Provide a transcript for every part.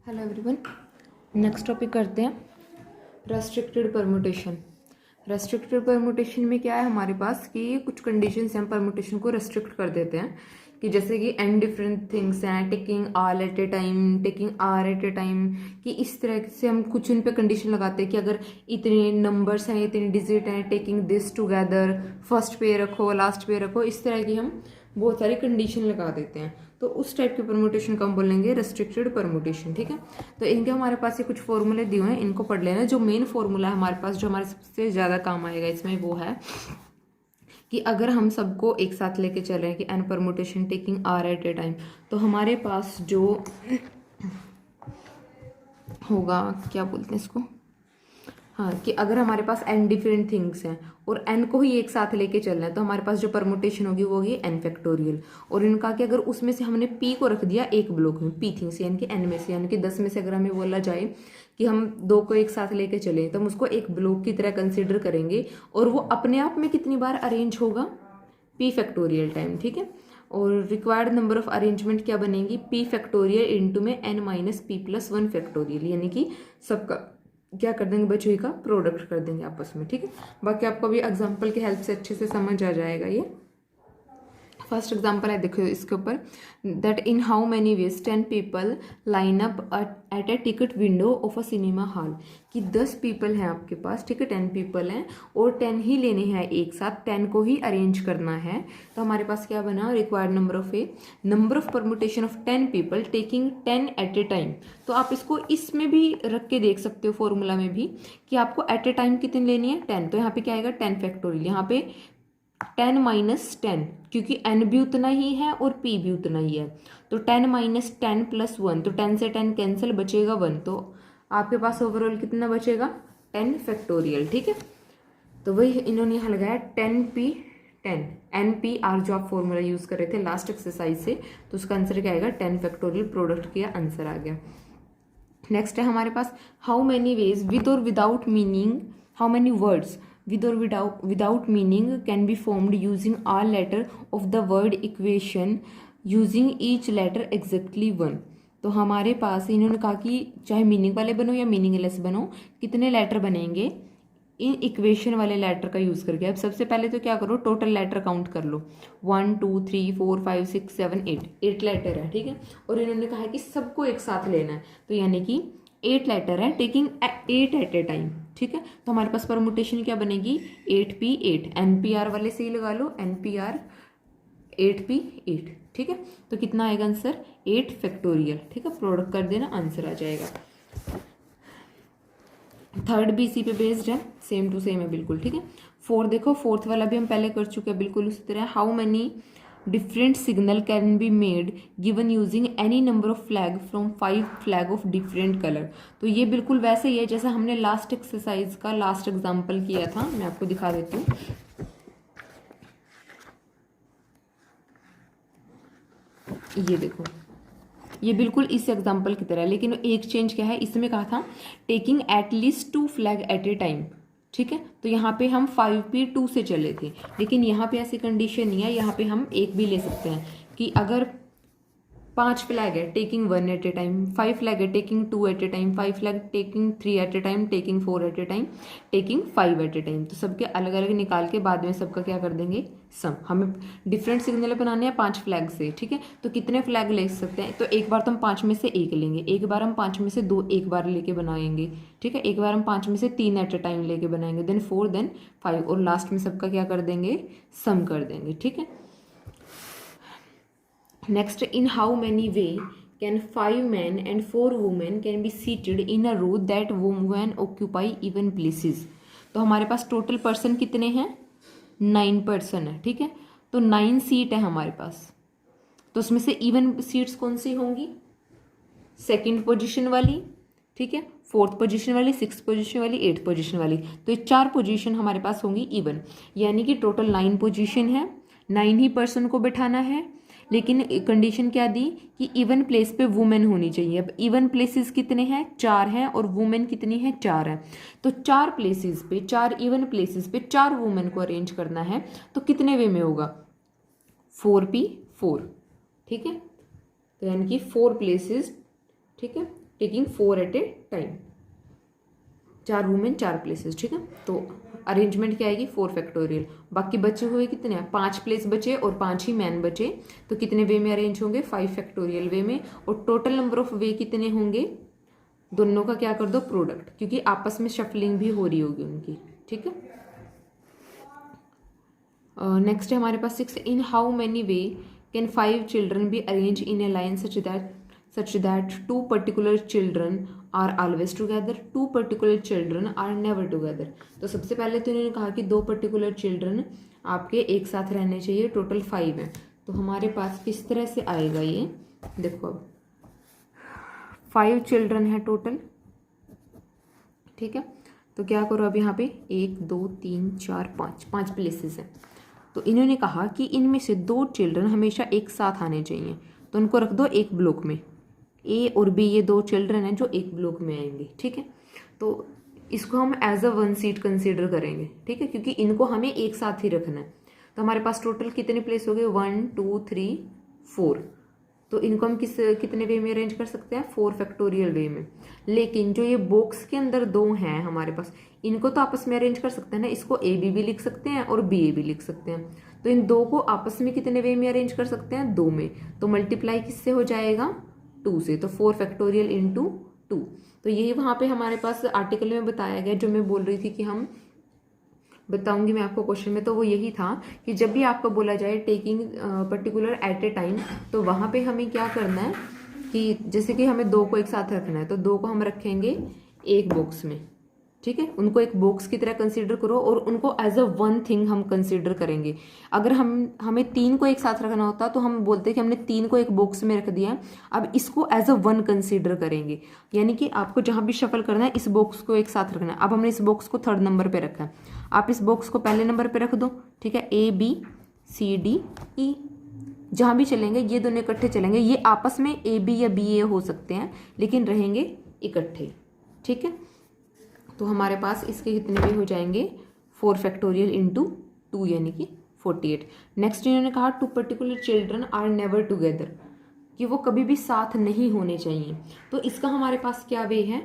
Hello everyone, next topic करते हैं restricted permutation. Restricted permutation में क्या है हमारे पास कि कुछ कंडीशंस हैं, परमुटेशन को रेस्ट्रिक्ट कर देते हैं कि जैसे कि एन डिफरेंट थिंग्स हैं, taking all at a time, taking R at a time, कि इस तरह से हम कुछ उन पे कंडीशन लगाते हैं कि अगर इतने नंबर्स हैं, इतने डिजिट हैं, टेकिंग दिस टुगेदर, फर्स्ट पे रखो, लास्ट पे रखो, इस तरह की हम बहुत सारी कंडीशन लगा देते हैं। तो उस टाइप के परमुटेशन को हम बोलेंगे रेस्ट्रिक्टेड परमुटेशन। ठीक है, तो इनके हमारे पास ये कुछ फॉर्मूले दिए हुए हैं, इनको पढ़ लेना। जो मेन फॉर्मूला है हमारे पास, जो हमारे सबसे ज़्यादा काम आएगा इसमें, वो है कि अगर हम सबको एक साथ लेके चल रहे हैं कि n permutation taking R at a time, तो हमारे पास जो होगा, क्या बोलते हैं इसको, हाँ, कि अगर हमारे पास एन डिफरेंट थिंग्स हैं और एन को ही एक साथ लेके चलना है, तो हमारे पास जो परमुटेशन होगी वो होगी एन फैक्टोरियल। और इनका कि अगर उसमें से हमने पी को रख दिया एक ब्लॉक में, पी थिंग्स यानी कि एन में से, यानी कि 10 में से अगर हमें बोला जाए कि हम 2 को एक साथ लेके चले, तो हम उसको एक ब्लॉक की तरह कंसिडर करेंगे और वो अपने आप में कितनी बार अरेंज होगा, पी फैक्टोरियल टाइम। ठीक है, और रिक्वायर्ड नंबर ऑफ अरेंजमेंट क्या बनेगी, पी फैक्टोरियल इंटू में N minus P plus 1 factorial, यानी कि सबका क्या कर देंगे, बच्चों का प्रोडक्ट कर देंगे आपस में। ठीक है, बाकी आपको भी एग्जांपल की हेल्प से अच्छे से समझ आ जाएगा। ये फर्स्ट एग्जांपल है, देखो इसके ऊपर, that in how many veg 10 people line up at A ticket window of a cinema hall, कि 10 पीपल हैं आपके पास, ठीक है, 10 पीपल हैं और 10 ही लेने हैं एक साथ, 10 को ही अरेंज करना है। तो हमारे पास क्या बना, required number of a, number of permutation of 10 people taking 10 at a time. तो आप इसको इसमें भी रख के देख सकते हो, फॉर्मूला में भी, कि आपको एट ए टाइम कितनी लेनी है, 10। तो यहाँ पे क्या आएगा, 10 फैक्टोरियल, यहाँ पे 10 माइनस 10, क्योंकि n भी उतना ही है और p भी उतना ही है, तो 10 माइनस 10 प्लस 1, तो 10 से 10 कैंसिल, बचेगा 1। तो आपके पास ओवरऑल कितना बचेगा, 10 फैक्टोरियल। ठीक है, तो वही इन्होंने यहाँ लगाया 10p 10 NPR, जो आप फॉर्मूला यूज कर रहे थे लास्ट एक्सरसाइज से, तो उसका आंसर क्या आएगा, 10 फैक्टोरियल, प्रोडक्ट किया, आंसर आ गया। नेक्स्ट है हमारे पास, हाउ मेनी वेज विद और without meaning, how many words with or without meaning can be formed using all letter of the word equation using each letter exactly 1। तो हमारे पास इन्होंने कहा कि चाहे मीनिंग वाले बनो या मीनिंगलेस बनो, कितने लेटर बनेंगे इन इक्वेशन वाले लेटर का यूज करके। अब सबसे पहले तो क्या करो, टोटल लेटर काउंट कर लो, 1 2 3 4 5 6 7 8 लेटर है। ठीक है, और इन्होंने कहा है कि सबको एक साथ लेना है, तो यानी कि 8 लेटर है, टेकिंग 8 एट ए टाइम। ठीक है, तो हमारे पास परमुटेशन क्या बनेगी, 8p 8, NPR वाले से ही लगा लो, NPR 8p 8। ठीक है, तो कितना आएगा आंसर, 8 फैक्टोरियल। ठीक है, प्रोडक्ट कर देना, आंसर आ जाएगा। थर्ड भी इसी पे बेस्ड है, सेम टू सेम है बिल्कुल। ठीक है, फोर्थ देखो, फोर्थ वाला भी हम पहले कर चुके हैं बिल्कुल उसी तरह। How many different signal can be made given using any number of flag from 5 flag of different colour. तो ये बिल्कुल वैसे ही है जैसा हमने लास्ट एक्सरसाइज का लास्ट एग्जाम्पल किया था, मैं आपको दिखा देती हूँ। ये देखो, ये बिल्कुल इस एग्जाम्पल की तरह है, लेकिन एक चेंज क्या है, इसमें कहा था taking at least 2 flag at a time. ठीक है, तो यहाँ पे हम 5p 2 से चले थे, लेकिन यहाँ पे ऐसी कंडीशन नहीं है, यहाँ पे हम एक भी ले सकते हैं कि अगर 5 फ्लैग है taking 1 at a time, 5 flag है taking 2 at a time, 5 flag taking 3 at a time, taking 4 at a time, taking 5 at a time. तो सबके अलग अलग निकाल के बाद में सबका क्या कर देंगे, सम। हमें डिफरेंट सिग्नल बनाने हैं 5 फ्लैग से। ठीक है, तो कितने फ्लैग ले सकते हैं, तो एक बार तो हम 5 में से एक लेंगे, एक बार हम 5 में से 2 एक बार लेके बनाएंगे। ठीक है, एक बार हम 5 में से 3 एट ए टाइम लेके बनाएंगे, देन 4 देन 5, और लास्ट में सबका क्या कर देंगे, सम कर देंगे। ठीक है, next, in how many way can 5 men and 4 women can be seated in a row that women occupy even places। तो हमारे पास टोटल पर्सन कितने हैं, 9 पर्सन है। ठीक है, तो 9 सीट है हमारे पास, तो उसमें से इवन सीट्स कौन सी होंगी, सेकंड पोजीशन वाली, ठीक है, 4th पोजीशन वाली, 6th पोजीशन वाली, 8th पोजीशन वाली। तो ये 4 पोजीशन हमारे पास होंगी इवन, यानी कि टोटल 9 पोजीशन है, 9 ही पर्सन को बैठाना है, लेकिन कंडीशन क्या दी कि इवन प्लेस पे वुमेन होनी चाहिए। अब इवन प्लेसेस कितने हैं, 4 हैं, और वुमेन कितनी है, 4 है। तो 4 प्लेसेस पे, 4 इवन प्लेसेस पे 4 वुमेन को अरेंज करना है, तो कितने वे में होगा, 4p 4। ठीक है, तो यानी कि 4 प्लेसेस, ठीक है, taking 4 at a time, 4 room and 4 places, ठीक है। तो अरेंजमेंट क्या आएगी 4 फैक्टोरियल। बाकी बचे हुए कितने हैं, 5 प्लेस बचे और 5 ही मैन बचे, तो कितने वे में अरेंज होंगे 5 फैक्टोरियल वे में। और टोटल नंबर ऑफ वे कितने होंगे, दोनों का क्या कर दो प्रोडक्ट, क्योंकि आपस में शफलिंग भी हो रही होगी उनकी, ठीक है। नेक्स्ट है हमारे पास 6, इन how many way can 5 children be arrange in A line such that 2 particular children are always together, 2 particular children are never together। तो सबसे पहले तो इन्होंने कहा कि 2 particular children आपके एक साथ रहने चाहिए, टोटल 5 हैं। तो हमारे पास किस तरह से आएगा ये, देखो अब 5 चिल्ड्रन है टोटल, ठीक है। तो क्या करो अब यहाँ पे 1 2 3 4 5 प्लेसेस हैं। तो इन्होंने कहा कि इनमें से 2 चिल्ड्रन हमेशा एक साथ आने चाहिए, तो उनको रख दो एक ब्लॉक में, ए और बी ये 2 चिल्ड्रन हैं जो एक ब्लॉक में आएंगे, ठीक है। तो इसको हम एज अ 1 सीट कंसीडर करेंगे, ठीक है, क्योंकि इनको हमें एक साथ ही रखना है। तो हमारे पास टोटल कितने प्लेस हो गए 1 2 3 4। तो इनको हम कितने वे में अरेंज कर सकते हैं 4 फैक्टोरियल वे में। लेकिन जो ये बॉक्स के अंदर 2 हैं हमारे पास, इनको तो आपस में अरेंज कर सकते हैं ना, इसको ए बी भी लिख सकते हैं और बी ए भी लिख सकते हैं। तो इन 2 को आपस में कितने वे में अरेंज कर सकते हैं 2 में। तो मल्टीप्लाई किससे हो जाएगा 2 से, तो 4 फैक्टोरियल इंटू 2। तो यही वहां पे हमारे पास आर्टिकल में बताया गया, जो मैं बोल रही थी कि हम बताऊंगी मैं आपको क्वेश्चन में, तो वो यही था कि जब भी आपको बोला जाए taking particular at a time, तो वहां पे हमें क्या करना है कि जैसे कि हमें 2 को एक साथ रखना है, तो 2 को हम रखेंगे एक बॉक्स में, ठीक है। उनको एक बॉक्स की तरह कंसीडर करो और उनको एज अ 1 थिंग हम कंसीडर करेंगे। अगर हमें 3 को एक साथ रखना होता तो हम बोलते कि हमने 3 को एक बॉक्स में रख दिया, अब इसको एज अ 1 कंसीडर करेंगे। यानी कि आपको जहां भी शफल करना है इस बॉक्स को एक साथ रखना है। अब हमने इस बॉक्स को 3rd नंबर पे रखा है, आप इस बॉक्स को पहले नंबर पे रख दो, ठीक है। A B C D E, जहां भी चलेंगे ये दोनों इकट्ठे चलेंगे, ये आपस में A B या B A हो सकते हैं लेकिन रहेंगे इकट्ठे, ठीक है। तो हमारे पास इसके कितने भी हो जाएंगे 4 फैक्टोरियल इंटू 2 यानी कि 48। नेक्स्ट इन्होंने कहा 2 particular children are never together, कि वो कभी भी साथ नहीं होने चाहिए। तो इसका हमारे पास क्या वे है,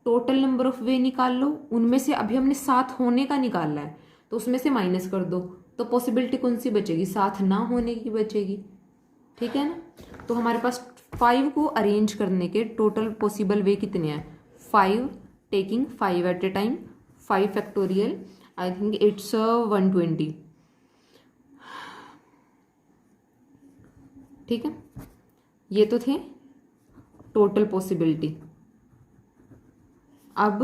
टोटल नंबर ऑफ वे निकाल लो, उनमें से अभी हमने साथ होने का निकालना है, तो उसमें से माइनस कर दो, तो पॉसिबिलिटी कौन सी बचेगी, साथ ना होने की बचेगी, ठीक है ना। तो हमारे पास 5 को अरेंज करने के टोटल पॉसिबल वे कितने हैं 5, taking 5 at a time, 5 factorial, I think it's 120, ठीक है। ये तो थे टोटल पॉसिबिलिटी। अब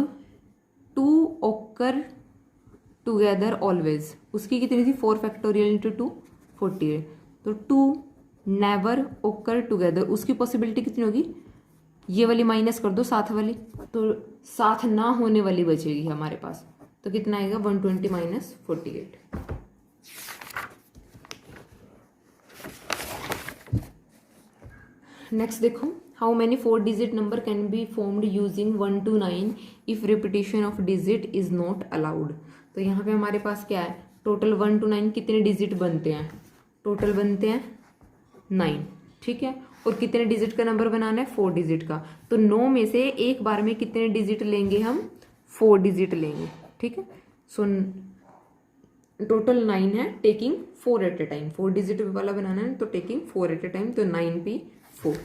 2 ओकर टुगेदर ऑलवेज, उसकी कितनी थी 4 फैक्टोरियल इंटू 2 48। तो 2 नेवर ओकर टुगेदर, उसकी पॉसिबिलिटी कितनी होगी, ये वाली माइनस कर दो साथ वाली, तो साथ ना होने वाली बचेगी हमारे पास। तो कितना आएगा 120 माइनस 48। नेक्स्ट देखो, how many 4 digit number can be formed using 1 to 9 if repetition of digit is not allowed. तो यहाँ पे हमारे पास क्या है, टोटल 1 to 9 कितने डिजिट बनते हैं, टोटल बनते हैं 9, ठीक है। और कितने डिजिट का नंबर बनाना है 4 डिजिट का, तो 9 में से एक बार में कितने डिजिट लेंगे हम 4 डिजिट लेंगे, ठीक है। सो टोटल 9 है, taking 4 at a time, 4 digit वाला बनाना है तो टेकिंग 4 एट ए टाइम, तो 9p4।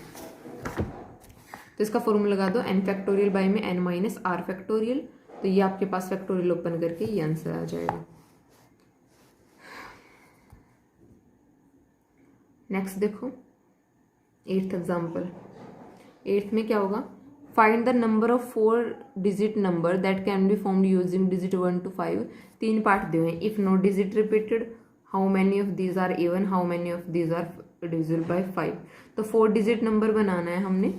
तो इसका फॉर्मूला लगा दो n फैक्टोरियल बाय में n माइनस r फैक्टोरियल, तो ये आपके पास फैक्टोरियल ओपन करके ये आंसर आ जाएगा। नेक्स्ट देखो 8th एग्जाम्पल। 8th में क्या होगा, find the number of 4 digit number that can be formed using digit 1 to 5। 3 part दिए हैं, if no digit repeated how many of these are even, how many of these are divisible by 5। तो 4 digit number बनाना है हमने,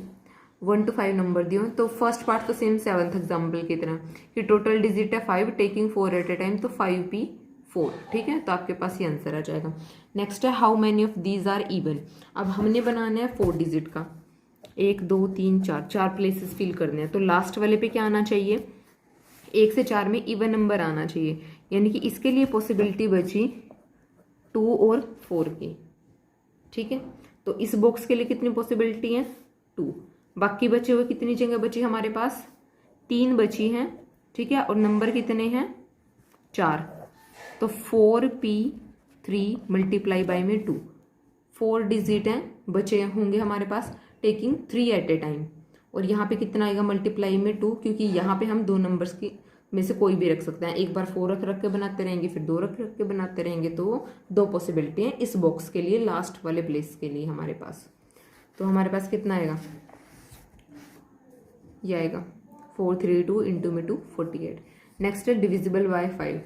1 to 5 number दिए, तो first part तो same 7th example की तरह कि टोटल डिजिट है 5, टेकिंग 4 एट ए टाइम, तो 5p4, ठीक है। तो आपके पास ये आंसर आ जाएगा। नेक्स्ट है how many of these are even. अब हमने बनाना है 4 डिजिट का, 1 2 3 4 प्लेसेस फिल करने हैं, तो लास्ट वाले पे क्या आना चाहिए 1 से 4 में इवन नंबर आना चाहिए, यानी कि इसके लिए पॉसिबिलिटी बची 2 और 4 की, ठीक है। तो इस बॉक्स के लिए कितनी पॉसिबिलिटी है 2, बाकी बचे हुए कितनी जगह बची हमारे पास, 3 बची हैं, ठीक है। और नंबर कितने हैं, 4। तो 4p3 मल्टीप्लाई बाई में 2, 4 डिजिट हैं बचे होंगे हमारे पास, टेकिंग 3 एट ए टाइम। और यहाँ पे कितना आएगा मल्टीप्लाई में 2, क्योंकि यहाँ पे हम 2 नंबर्स की में से कोई भी रख सकते हैं। एक बार 4 रख रख के बनाते रहेंगे, फिर 2 रख रख के बनाते रहेंगे, तो 2 पॉसिबिलिटी हैं इस बॉक्स के लिए, लास्ट वाले प्लेस के लिए हमारे पास। तो हमारे पास कितना आएगा, ये आएगा 432 इंटू में 2 48। नेक्स्ट है डिविजिबल बाय 5।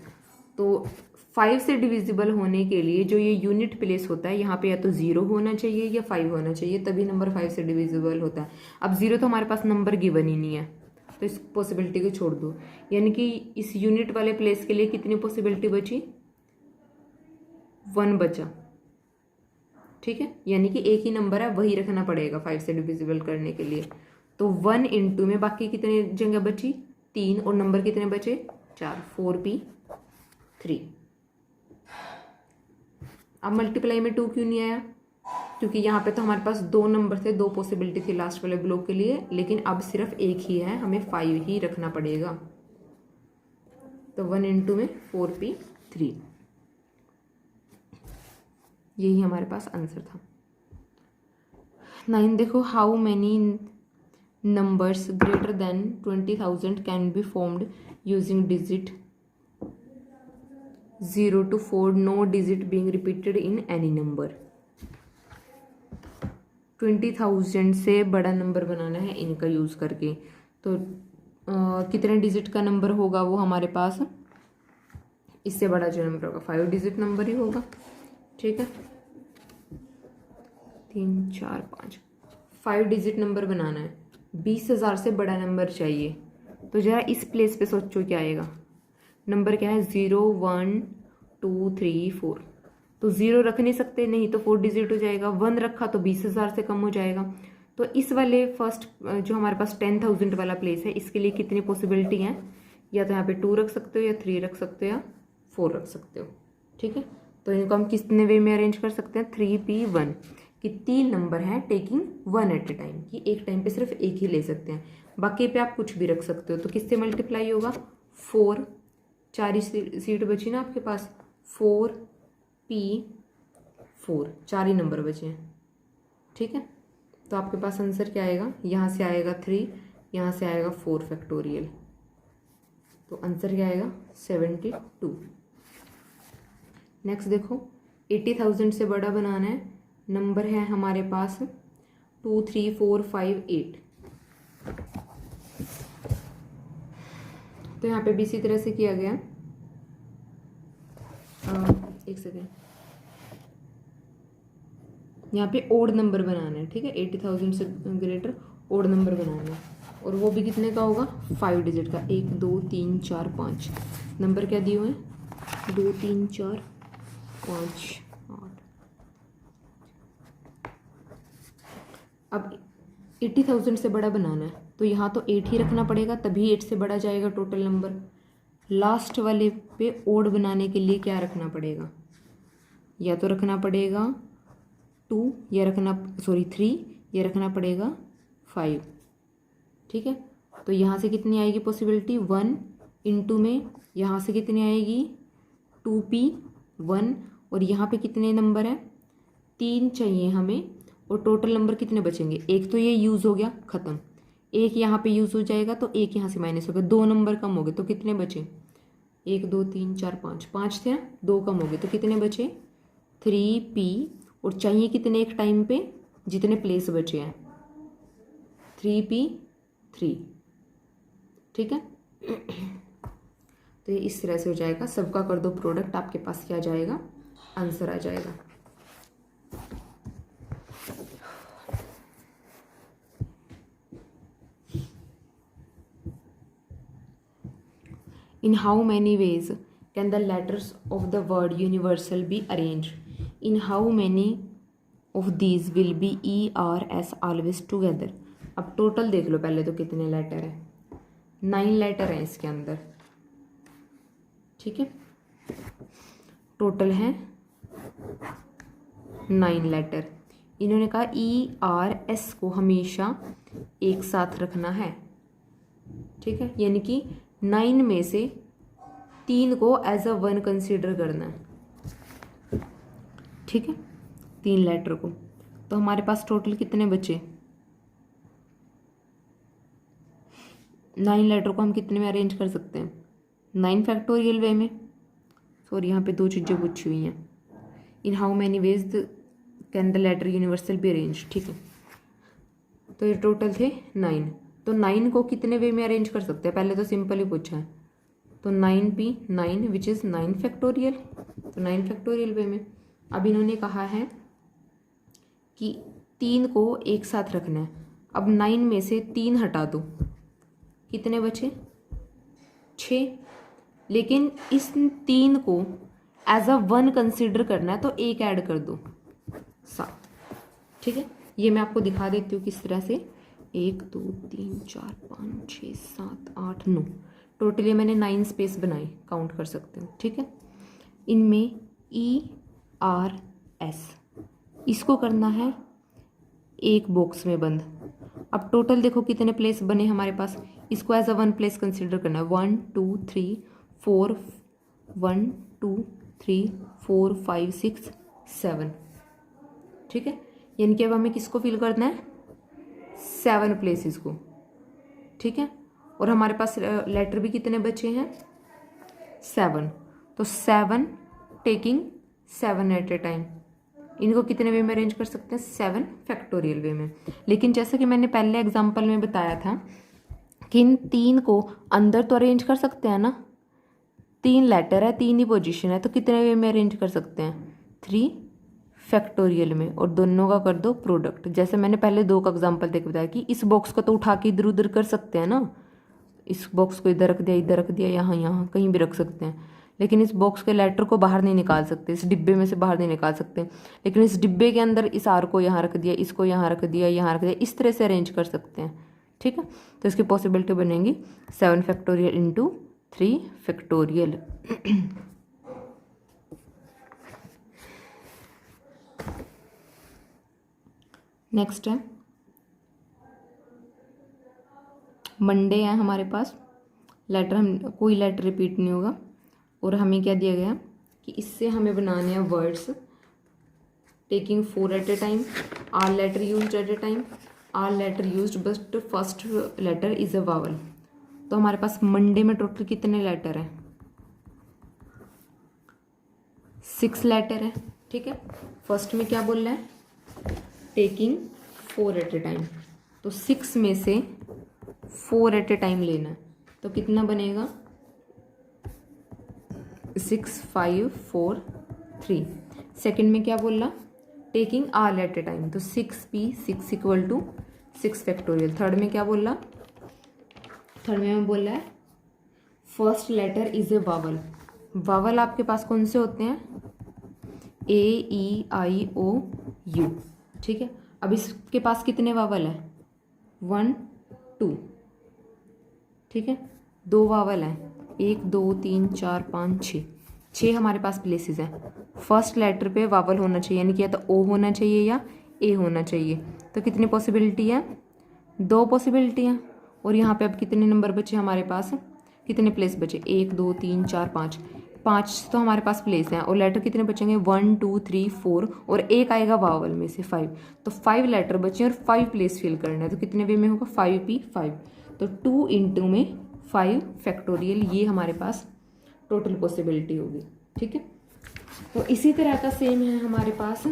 तो 5 से डिविजिबल होने के लिए जो ये यूनिट प्लेस होता है यहाँ पे या तो 0 होना चाहिए या 5 होना चाहिए, तभी नंबर 5 से डिविजिबल होता है। अब 0 तो हमारे पास नंबर गिवन ही नहीं है, तो इस पॉसिबिलिटी को छोड़ दो। यानी कि इस यूनिट वाले प्लेस के लिए कितनी पॉसिबिलिटी बची, 1 बचा, ठीक है। यानी कि एक ही नंबर है, वही रखना पड़ेगा 5 से डिविजिबल करने के लिए। तो 1 इंटू में बाकी कितने जगह बची, 3, और नंबर कितने बचे, 4, 4p3। अब मल्टीप्लाई में 2 क्यों नहीं आया, क्योंकि यहाँ पे तो हमारे पास 2 नंबर थे, 2 पॉसिबिलिटी थी लास्ट वाले ब्लॉक के लिए, लेकिन अब सिर्फ एक ही है, हमें 5 ही रखना पड़ेगा। तो 1 इंटू में 4p3, यही हमारे पास आंसर था। 9 देखो, how many numbers greater than 20,000 can be formed using digit 0 to 4, no digit being repeated in any number। 20,000 से बड़ा नंबर बनाना है इनका यूज़ करके, तो कितने डिजिट का नंबर होगा वो हमारे पास, इससे बड़ा जो नंबर होगा 5 डिजिट नंबर ही होगा, ठीक है। 3 4 5 5 डिजिट नंबर बनाना है, 20,000 से बड़ा नंबर चाहिए। तो जरा इस प्लेस पे सोचो क्या आएगा, नंबर क्या है, 0 1 2 3 4। तो 0 रख नहीं सकते, नहीं तो 4 डिजिट हो जाएगा। 1 रखा तो 20,000 से कम हो जाएगा। तो इस वाले फर्स्ट जो हमारे पास 10,000 वाला प्लेस है, इसके लिए कितनी पॉसिबिलिटी हैं, या तो यहाँ पे 2 रख सकते हो, या 3 रख सकते हो, या 4 रख सकते हो, ठीक है। तो इनको हम कितने वे में अरेंज कर सकते हैं, 3p1, कि 3 नंबर हैं टेकिंग 1 एट ए टाइम, कि एक टाइम पे सिर्फ एक ही ले सकते हैं, बाकी पे आप कुछ भी रख सकते हो। तो किससे मल्टीप्लाई होगा, 4, 4 ही सीट बची ना आपके पास, 4p4, 4 ही नंबर बचे हैं, ठीक है। तो आपके पास आंसर क्या आएगा, यहाँ से आएगा 3, यहाँ से आएगा 4 फैक्टोरियल, तो आंसर क्या आएगा 72। नेक्स्ट देखो, 80,000 से बड़ा बनाना है, नंबर है हमारे पास 2 3 4 5 8। तो यहाँ पे भी इसी तरह से किया गया, एक सेकेंड, यहाँ पे ओड नंबर बनाना है, ठीक है। 80,000 से ग्रेटर ओड नंबर बनाना है, और वो भी कितने का होगा, 5 डिजिट का, 1 2 3 4 5 नंबर क्या दिए हुए हैं, 2 3 4 5 8। अब 80,000 से बड़ा बनाना है, तो यहाँ तो 8 ही रखना पड़ेगा, तभी 8 से बड़ा जाएगा टोटल नंबर। लास्ट वाले पे ओड बनाने के लिए क्या रखना पड़ेगा, या तो रखना पड़ेगा 2, या रखना 3, या रखना पड़ेगा 5, ठीक है। तो यहाँ से कितनी आएगी पॉसिबिलिटी, 1 इंटू में यहाँ से कितनी आएगी, 2p1, और यहाँ पे कितने नंबर हैं, 3 चाहिए हमें, और टोटल नंबर कितने बचेंगे, एक तो ये यूज़ हो गया ख़त्म, एक यहाँ पे यूज़ हो जाएगा, तो एक यहाँ से माइनस हो गया, 2 नंबर कम हो गए, तो कितने बचे, 1 2 3 4 5, 5 थे, 2 कम हो गए, तो कितने बचे, 3p, और चाहिए कितने एक टाइम पे, जितने प्लेस बचे हैं, 3p3, ठीक है। तो ये इस तरह से हो जाएगा, सबका कर दो प्रोडक्ट, आपके पास क्या जाएगा, आंसर आ जाएगा। In how many ways can the letters of the word universal be arranged? In how many of these will be E, R, S always together? अब टोटल देख लो पहले तो कितने लेटर हैं, 9 लेटर हैं इसके अंदर, ठीक है। टोटल हैं 9 लेटर। इन्होंने कहा E, R, S को हमेशा एक साथ रखना है, ठीक है, यानी कि 9 में से 3 को एज अ 1 कंसीडर करना है, ठीक है, 3 लेटर को। तो हमारे पास टोटल कितने बचे? 9 लेटर को हम कितने में अरेंज कर सकते हैं? 9 फैक्टोरियल वे में। सॉरी, यहाँ पे 2 चीज़ें पूछी हुई हैं। In how many ways can the letter universal be arrange, ठीक है। तो ये टोटल थे 9। तो 9 को कितने वे में अरेंज कर सकते हैं? पहले तो सिंपल ही पूछा है। तो 9p 9 विच इज़ 9 फैक्टोरियल, तो 9 फैक्टोरियल वे में। अब इन्होंने कहा है कि 3 को एक साथ रखना है। अब 9 में से 3 हटा दो, कितने बचे? 6। लेकिन इस 3 को एज अ 1 कंसिडर करना है, तो 1 ऐड कर दो, 7, ठीक है। ये मैं आपको दिखा देती हूँ किस तरह से। 1 2 3 4 5 6 7 8 9, टोटली मैंने 9 स्पेस बनाए, काउंट कर सकते हो, ठीक है। इनमें ERS इसको करना है एक बॉक्स में बंद। अब टोटल देखो कितने प्लेस बने हमारे पास, इसको एज अ 1 प्लेस कंसिडर करना है। 1 2 3 4 1 2 3 4 5 6 7, ठीक है। यानी कि अब हमें किसको फिल करना है? 7 प्लेसेस को, ठीक है। और हमारे पास लेटर भी कितने बचे हैं? 7। तो 7 टेकिंग 7 एट ए टाइम। इनको कितने वे में अरेंज कर सकते हैं? 7 फैक्टोरियल वे में। लेकिन जैसे कि मैंने पहले एग्जांपल में बताया था कि इन 3 को अंदर तो अरेंज कर सकते हैं ना, 3 लेटर है, 3 ही पोजीशन है, तो कितने वे में अरेंज कर सकते हैं? 3 फैक्टोरियल में। और दोनों का कर दो प्रोडक्ट। जैसे मैंने पहले 2 का एग्जांपल देकर बताया कि इस बॉक्स को तो उठा के इधर उधर कर सकते हैं ना, इस बॉक्स को इधर रख दिया, इधर रख दिया, यहाँ यहाँ कहीं भी रख सकते हैं। लेकिन इस बॉक्स के लेटर को बाहर नहीं निकाल सकते, इस डिब्बे में से बाहर नहीं निकाल सकते। लेकिन इस डिब्बे के अंदर इस आर को यहाँ रख दिया, इसको यहाँ रख दिया, यहाँ रख दिया, इस तरह से अरेंज कर सकते हैं, ठीक है। तो इसकी पॉसिबिलिटी बनेगी 7 फैक्टोरियल इंटू 3 फैक्टोरियल। नेक्स्ट है मंडे है हमारे पास। लेटर हम कोई लेटर रिपीट नहीं होगा। और हमें क्या दिया गया कि इससे हमें बनाने हैं words taking 4 at a time, R letter used at a time, R letter used but first letter is a vowel. तो हमारे पास मंडे में टोटल कितने लेटर हैं? 6 लेटर है, ठीक है। फर्स्ट में क्या बोल रहा है? Taking 4 at a time. तो 6 में से 4 एट ए टाइम लेना है, तो कितना बनेगा? 6 5 4 3। सेकेंड में क्या बोल रहा? Taking R at a time, तो 6p 6 equal to 6 factorial. Third में क्या बोल रहा? थर्ड में बोल रहा है first letter is a vowel. Vowel आपके पास कौन से होते हैं? AEIOU, ठीक है। अब इसके पास कितने वावल है? 1 2, ठीक है। 2 वावल हैं, 1 2 3 4 5 6 हमारे पास प्लेसेस हैं। फर्स्ट लेटर पे वावल होना चाहिए, यानी कि या तो O होना चाहिए या A होना चाहिए। तो कितनी पॉसिबिलिटी है? 2 पॉसिबिलिटी हैं। और यहाँ पे अब कितने नंबर बचे हमारे पास? कितने प्लेस बचे? 1 2 3 4 5 तो हमारे पास प्लेस हैं। और लेटर कितने बचेंगे? 1 2 3 4 और एक आएगा वावल में से 5। तो 5 लेटर बचे और 5 प्लेस फिल करना है। तो कितने वे में होगा? 5p 5। तो 2 इंटू में 5 फैक्टोरियल, ये हमारे पास टोटल पॉसिबिलिटी होगी, ठीक है। तो इसी तरह का सेम है हमारे पास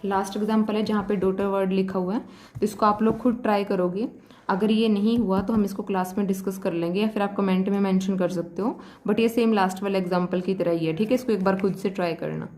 लास्ट एग्जांपल है जहाँ पे डॉटर वर्ड लिखा हुआ है। तो इसको आप लोग खुद ट्राई करोगे। अगर ये नहीं हुआ तो हम इसको क्लास में डिस्कस कर लेंगे या फिर आप कमेंट में मेंशन कर सकते हो। बट ये सेम लास्ट वाले एग्जांपल की तरह ही है, ठीक है। इसको एक बार खुद से ट्राई करना।